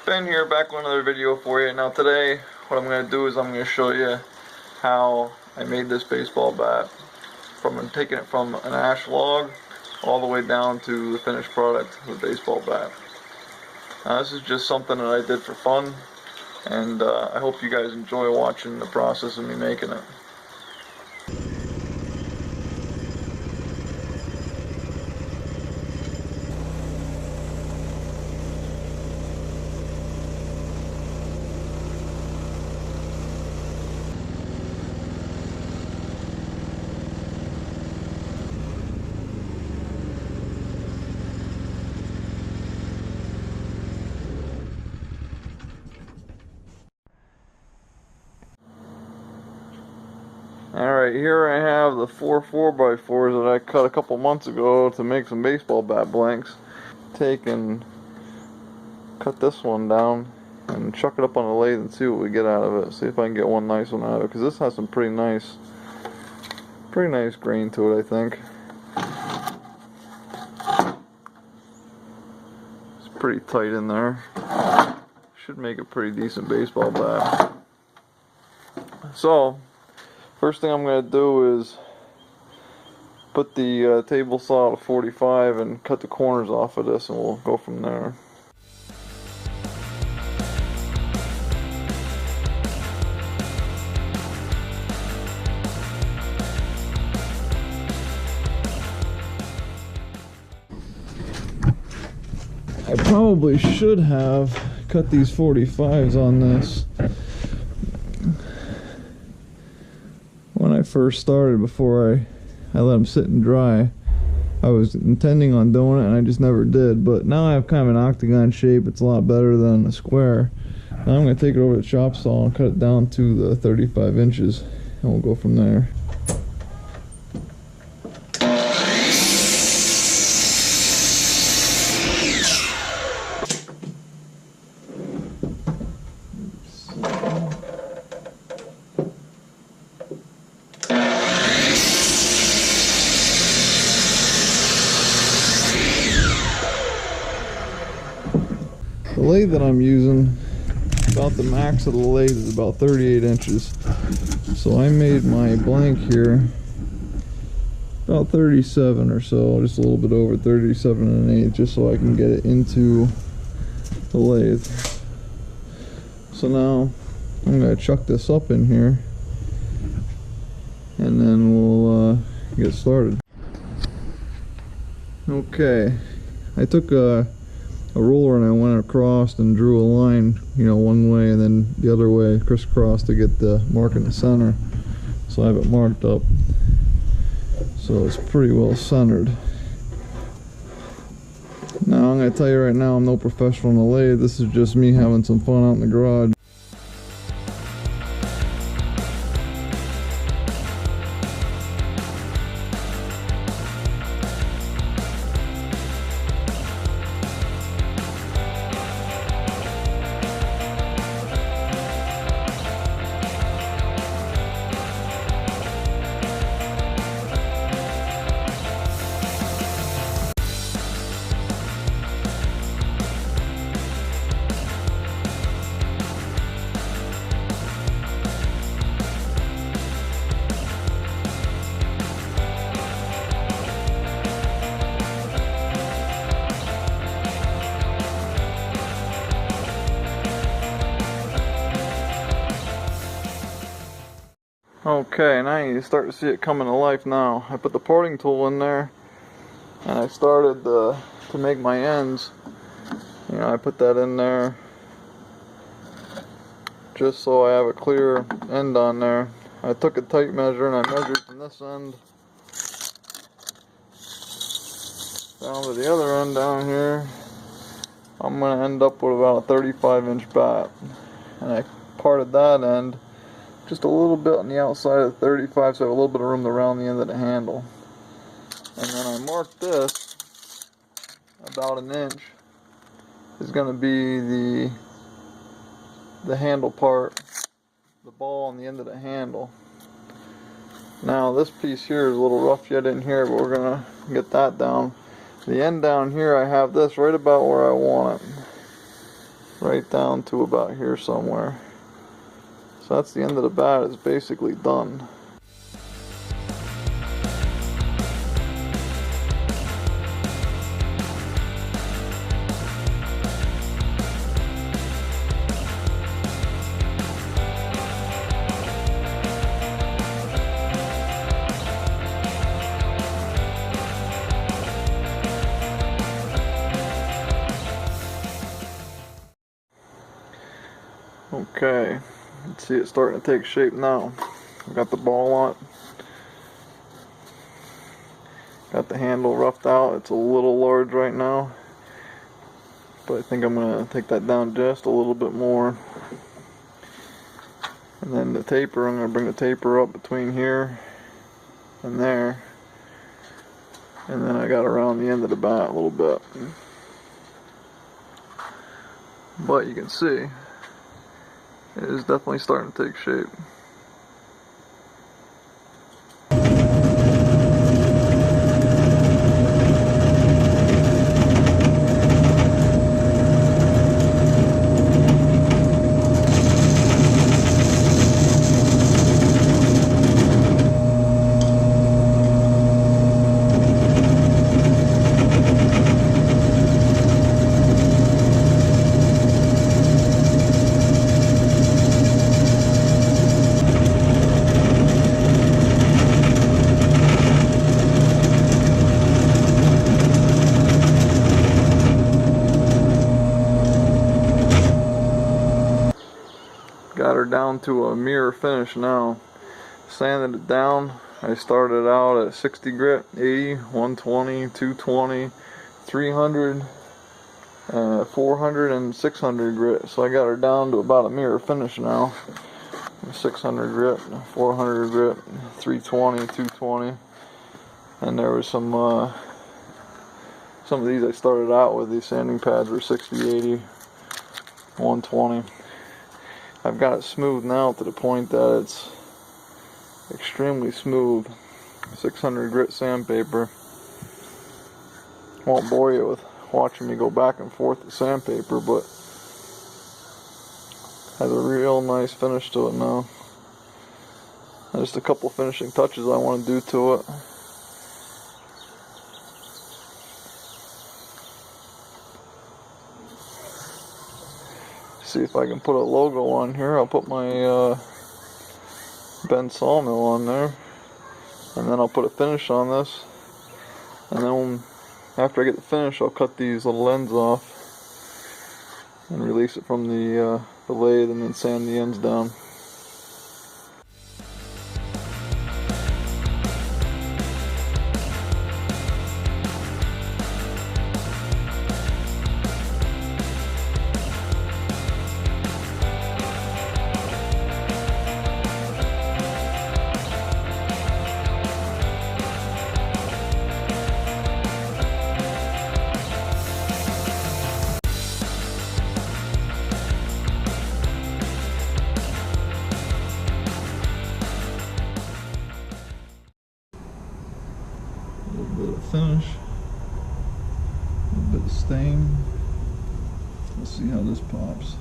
Ben here, back with another video for you. Now today, what I'm going to do is I'm going to show you how I made this baseball bat. From taking it from an ash log all the way down to the finished product of the baseball bat. Now this is just something that I did for fun, and I hope you guys enjoy watching the process of me making it. Alright, here I have the 4x4s that I cut a couple months ago to make some baseball bat blanks. Take and cut this one down and chuck it up on the lathe and see what we get out of it. See if I can get one nice one out of it, because this has some pretty nice grain to it, I think. It's pretty tight in there. Should make a pretty decent baseball bat. So, first thing I'm going to do is put the table saw to 45 and cut the corners off of this, and we'll go from there. I probably should have cut these 45s on this when I first started, before I let them sit and dry. I was intending on doing it and I just never did, but now I have kind of an octagon shape. It's a lot better than a square. Now I'm going to take it over to the chop saw and cut it down to the 35 inches, and we'll go from there. The lathe that I'm using, about the max of the lathe is about 38 inches. So I made my blank here about 37 or so, just a little bit over 37 1/8, just so I can get it into the lathe. So now I'm going to chuck this up in here, and then we'll get started. Okay, I took a ruler and I went across and drew a line, one way and then the other way, crisscross, to get the mark in the center. So I have it marked up, so it's pretty well centered. Now I'm going to tell you right now, I'm no professional on the lathe. This is just me having some fun out in the garage. Okay, now you start to see it coming to life now. I put the parting tool in there, and I started to make my ends. I put that in there just so I have a clear end on there. I took a tape measure and I measured from this end down to the other end down here. I'm going to end up with about a 35-inch bat. And I parted that end just a little bit on the outside of the 35, so I have a little bit of room to round the end of the handle. And then I marked this about an inch is going to be the handle part, the ball on the end of the handle. Now this piece here is a little rough yet in here, but we're going to get that down. The end down here, I have this right about where I want it. right down to about here somewhere. So that's the end of the bat. It's basically done. Okay, let's see it starting to take shape now. Got the ball on it. Got the handle roughed out. It's a little large right now, but I think I'm going to take that down just a little bit more. And then the taper, I'm going to bring the taper up between here and there. And then I got around the end of the bat a little bit. But you can see, it is definitely starting to take shape. Got her down to a mirror finish now. Sanded it down. I started out at 60 grit, 80, 120, 220, 300, 400, and 600 grit. So I got her down to about a mirror finish now. 600 grit, 400 grit, 320, 220. And there was some of these I started out with. These sanding pads were 60, 80, 120. I've got it smooth now to the point that it's extremely smooth. 600 grit sandpaper. Won't bore you with watching me go back and forth with sandpaper, but has a real nice finish to it now. And just a couple finishing touches I want to do to it. See if I can put a logo on here. I'll put my Ben Sawmill on there, and then I'll put a finish on this, and then after I get the finish I'll cut these little ends off and release it from the lathe, and then sand the ends down. A little bit of finish, a little bit of stain. Let's see how this pops.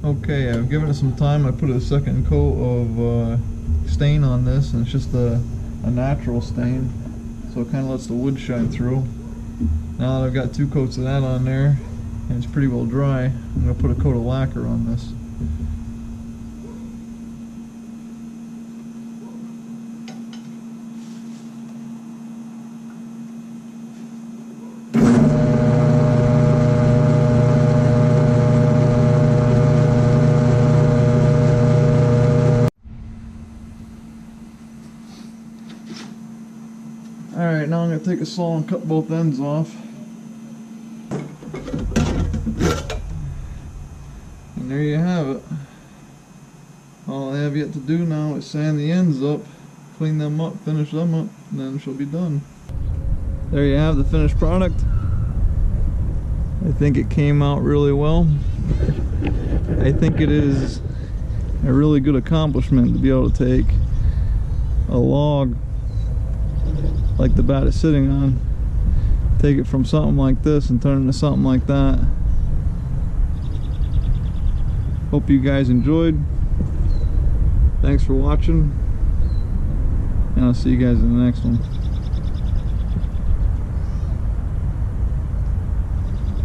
Okay, I've given it some time. I put a second coat of stain on this, and it's just a natural stain, so it kind of lets the wood shine through. Now that I've got 2 coats of that on there, and it's pretty well dry, I'm going to put a coat of lacquer on this. gotta take a saw and cut both ends off. And there you have it. All I have yet to do now is sand the ends up, clean them up, finish them up, and then she'll be done. There you have the finished product. I think it came out really well. I think it is a really good accomplishment to be able to take a log like the bat is sitting on, take it from something like this and turn it into something like that. Hope you guys enjoyed. Thanks for watching, and I'll see you guys in the next one.